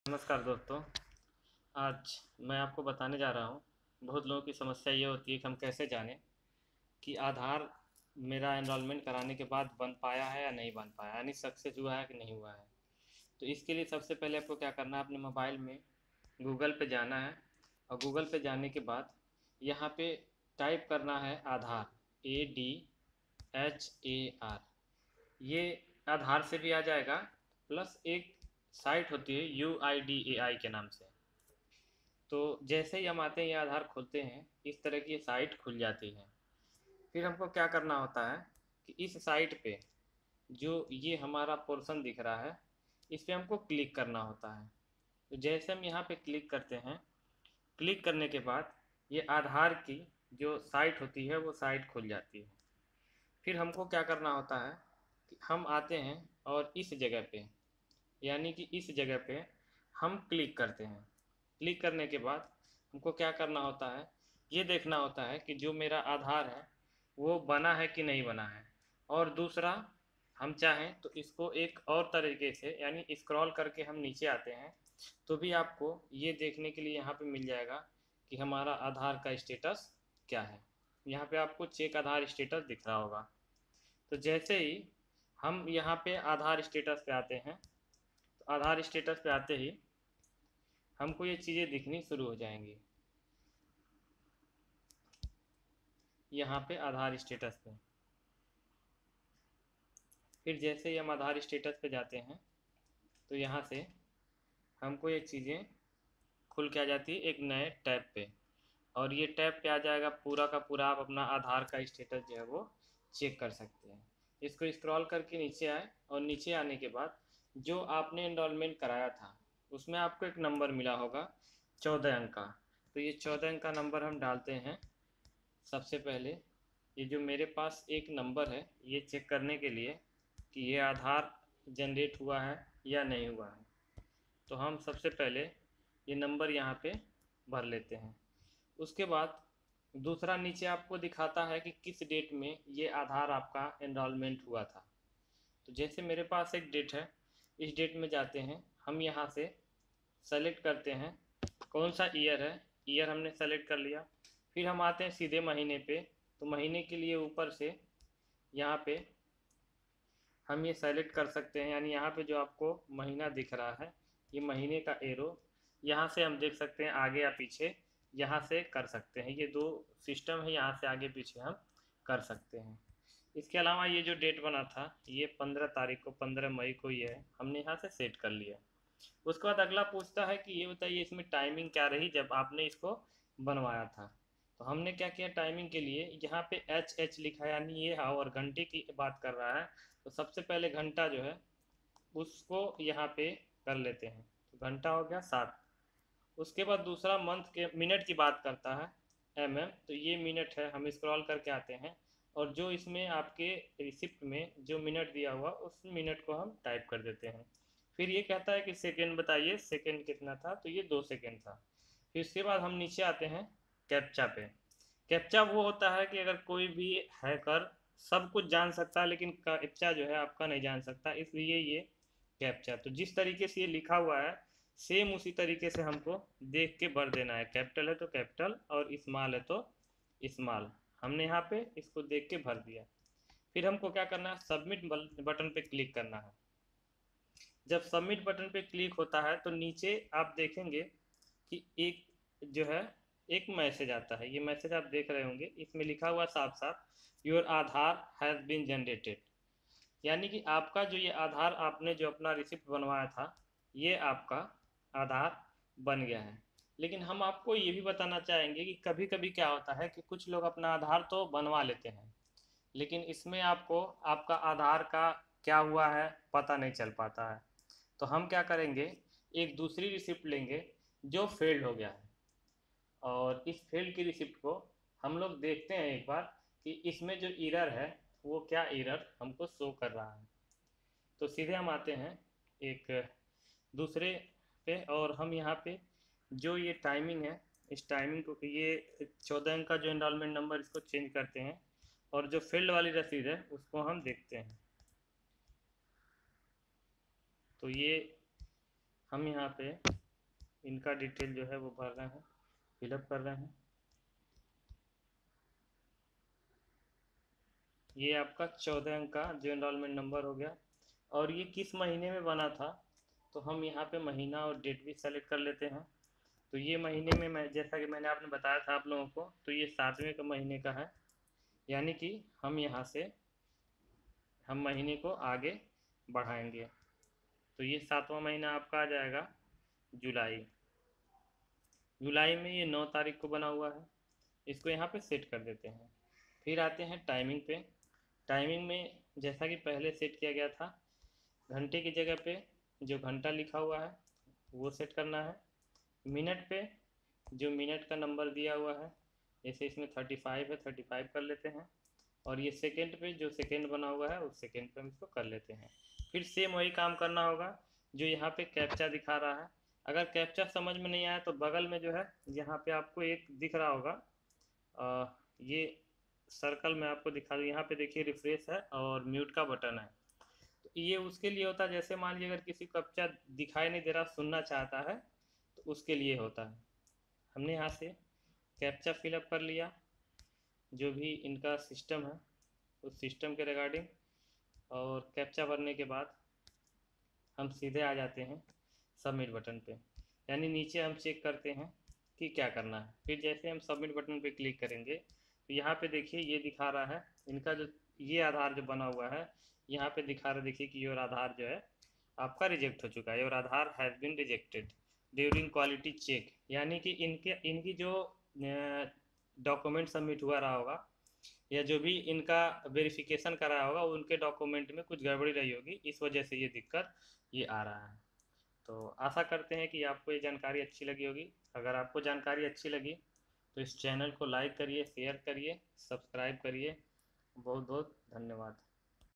नमस्कार दोस्तों। आज मैं आपको बताने जा रहा हूँ। बहुत लोगों की समस्या ये होती है कि हम कैसे जानें कि आधार मेरा एनरोलमेंट कराने के बाद बन पाया है या नहीं बन पाया, यानी सक्सेस हुआ है कि नहीं हुआ है। तो इसके लिए सबसे पहले आपको क्या करना है, अपने मोबाइल में गूगल पे जाना है और गूगल पे जाने के बाद यहाँ पे टाइप करना है आधार, ADHAR। ये आधार से भी आ जाएगा, प्लस एक साइट होती है UIDAI के नाम से। तो जैसे ही हम आते हैं ये आधार खोलते हैं, इस तरह की ये साइट खुल जाती है। फिर हमको क्या करना होता है कि इस साइट पे जो ये हमारा पोर्शन दिख रहा है, इस पे हमको क्लिक करना होता है। तो जैसे हम यहाँ पे क्लिक करते हैं, क्लिक करने के बाद ये आधार की जो साइट होती है वो साइट खुल जाती है। फिर हमको क्या करना होता है कि हम आते हैं और इस जगह पे, यानी कि इस जगह पे हम क्लिक करते हैं। क्लिक करने के बाद हमको क्या करना होता है, ये देखना होता है कि जो मेरा आधार है वो बना है कि नहीं बना है। और दूसरा, हम चाहें तो इसको एक और तरीके से, यानी स्क्रॉल करके हम नीचे आते हैं तो भी आपको ये देखने के लिए यहाँ पे मिल जाएगा कि हमारा आधार का स्टेटस क्या है। यहाँ पे आपको चेक आधार स्टेटस दिख रहा होगा। तो जैसे ही हम यहाँ पे आधार स्टेटस पे आते हैं, तो आधार स्टेटस पे आते ही हमको ये चीज़ें दिखनी शुरू हो जाएंगी। यहाँ पे आधार स्टेटस पे फिर जैसे ही हम आधार स्टेटस पे जाते हैं तो यहाँ से हमको ये चीज़ें खुल के आ जाती है एक नए टैब पे। और ये टैब पे आ जाएगा पूरा का पूरा, आप अपना आधार का स्टेटस जो है वो चेक कर सकते हैं। इसको स्क्रॉल करके नीचे आए और नीचे आने के बाद जो आपने एनरोलमेंट कराया था उसमें आपको एक नंबर मिला होगा 14 अंक का। तो ये 14 अंक का नंबर हम डालते हैं। सबसे पहले ये जो मेरे पास एक नंबर है, ये चेक करने के लिए कि ये आधार जनरेट हुआ है या नहीं हुआ है, तो हम सबसे पहले ये नंबर यहाँ पे भर लेते हैं। उसके बाद दूसरा नीचे आपको दिखाता है कि किस डेट में ये आधार आपका एनरोलमेंट हुआ था। तो जैसे मेरे पास एक डेट है, इस डेट में जाते हैं हम, यहाँ से सेलेक्ट करते हैं कौन सा ईयर है। ईयर हमने सेलेक्ट कर लिया। फिर हम आते हैं सीधे महीने पे। तो महीने के लिए ऊपर से यहाँ पे हम ये सेलेक्ट कर सकते हैं, यानी यहाँ पे जो आपको महीना दिख रहा है, ये महीने का एरो, यहाँ से हम देख सकते हैं आगे या पीछे, यहाँ से कर सकते हैं। ये दो सिस्टम है, यहाँ से आगे पीछे हम कर सकते हैं। इसके अलावा ये जो डेट बना था, ये 15 तारीख को, 15 मई को, ये है हमने यहाँ से सेट कर लिया। उसके बाद अगला पूछता है कि ये बताइए इसमें टाइमिंग क्या रही जब आपने इसको बनवाया था। तो हमने क्या किया, टाइमिंग के लिए यहाँ पे HH लिखा है, यानी ये आवर, घंटे की बात कर रहा है। तो सबसे पहले घंटा जो है उसको यहाँ पे कर लेते हैं। तो घंटा हो गया 7। उसके बाद दूसरा मंथ के मिनट की बात करता है, MM। तो ये मिनट है, हम स्क्रॉल करके आते हैं और जो इसमें आपके रिसिप्ट में जो मिनट दिया हुआ उस मिनट को हम टाइप कर देते हैं। फिर ये कहता है कि सेकेंड बताइए, सेकेंड कितना था, तो ये 2 सेकेंड था। फिर उसके बाद हम नीचे आते हैं कैप्चा पे। कैप्चा वो होता है कि अगर कोई भी हैकर सब कुछ जान सकता है लेकिन कैप्चा जो है आपका नहीं जान सकता, इसलिए ये कैप्चा। तो जिस तरीके से ये लिखा हुआ है सेम उसी तरीके से हमको देख के भर देना है। कैपिटल है तो कैपिटल और स्मॉल है तो स्मॉल। हमने यहाँ पे इसको देख के भर दिया। फिर हमको क्या करना है, सबमिट बटन पे क्लिक करना है। जब सबमिट बटन पे क्लिक होता है तो नीचे आप देखेंगे कि एक जो है एक मैसेज आता है। ये मैसेज आप देख रहे होंगे, इसमें लिखा हुआ साफ साफ your Aadhaar has been generated, यानी कि आपका जो ये आधार, आपने जो अपना रिसिप्ट बनवाया था, ये आपका आधार बन गया है। लेकिन हम आपको ये भी बताना चाहेंगे कि कभी कभी क्या होता है कि कुछ लोग अपना आधार तो बनवा लेते हैं लेकिन इसमें आपको आपका आधार का क्या हुआ है पता नहीं चल पाता है। तो हम क्या करेंगे, एक दूसरी रिसिप्ट लेंगे जो फेल्ड हो गया है, और इस फेल्ड की रिसिप्ट को हम लोग देखते हैं एक बार कि इसमें जो एरर है वो क्या एरर हमको शो कर रहा है। तो सीधे हम आते हैं एक दूसरे पे और हम यहाँ पे जो ये टाइमिंग है, इस टाइमिंग को, ये 14 अंक का जो एनरोलमेंट नंबर, इसको चेंज करते हैं और जो फील्ड वाली रसीद है उसको हम देखते हैं। तो ये हम यहाँ पे इनका डिटेल जो है वो भर रहे हैं, फिलअप कर रहे हैं। ये आपका 14 अंक का जो एनरोलमेंट नंबर हो गया। और ये किस महीने में बना था, तो हम यहाँ पे महीना और डेट भी सेलेक्ट कर लेते हैं। तो ये महीने में, मैं जैसा कि मैंने आपने बताया था आप लोगों को, तो ये 7वें का महीने का है, यानी कि हम यहाँ से हम महीने को आगे बढ़ाएंगे। तो ये 7वां महीना आपका आ जाएगा जुलाई। जुलाई में ये 9 तारीख को बना हुआ है, इसको यहाँ पे सेट कर देते हैं। फिर आते हैं टाइमिंग पे। टाइमिंग में जैसा कि पहले सेट किया गया था, घंटे की जगह पे जो घंटा लिखा हुआ है वो सेट करना है। मिनट पे जो मिनट का नंबर दिया हुआ है, जैसे इसमें 35 है, 35 कर लेते हैं। और ये सेकेंड पे जो सेकेंड बना हुआ है उस सेकेंड पे हम इसको कर लेते हैं। फिर सेम वही काम करना होगा जो यहाँ पे कैप्चा दिखा रहा है। अगर कैप्चा समझ में नहीं आया तो बगल में जो है यहाँ पे आपको एक दिख रहा होगा, ये सर्कल में आपको दिखा दूँ, यहाँ पे देखिए रिफ्रेश है और म्यूट का बटन है। तो ये उसके लिए होता है, जैसे मान लीजिए अगर किसी को कैप्चा दिखाई नहीं दे रहा, सुनना चाहता है, तो उसके लिए होता है। हमने यहाँ से कैप्चा फिलअप कर लिया, जो भी इनका सिस्टम है उस सिस्टम के रिगार्डिंग। और कैप्चा भरने के बाद हम सीधे आ जाते हैं सबमिट बटन पे, यानी नीचे हम चेक करते हैं कि क्या करना है। फिर जैसे हम सबमिट बटन पे क्लिक करेंगे तो यहाँ पे देखिए ये दिखा रहा है इनका जो ये आधार जो बना हुआ है, यहाँ पे दिखा रहा है देखिए कि योर आधार जो है आपका रिजेक्ट हो चुका है, your Aadhaar has been rejected during quality check. यानी कि इनकी जो डॉक्यूमेंट सबमिट हुआ रहा होगा या जो भी इनका वेरिफिकेशन कराया होगा उनके डॉक्यूमेंट में कुछ गड़बड़ी रही होगी, इस वजह से ये दिक्कत ये आ रहा है। तो आशा करते हैं कि आपको ये जानकारी अच्छी लगी होगी। अगर आपको जानकारी अच्छी लगी तो इस चैनल को लाइक करिए, शेयर करिए, सब्सक्राइब करिए। बहुत बहुत धन्यवाद।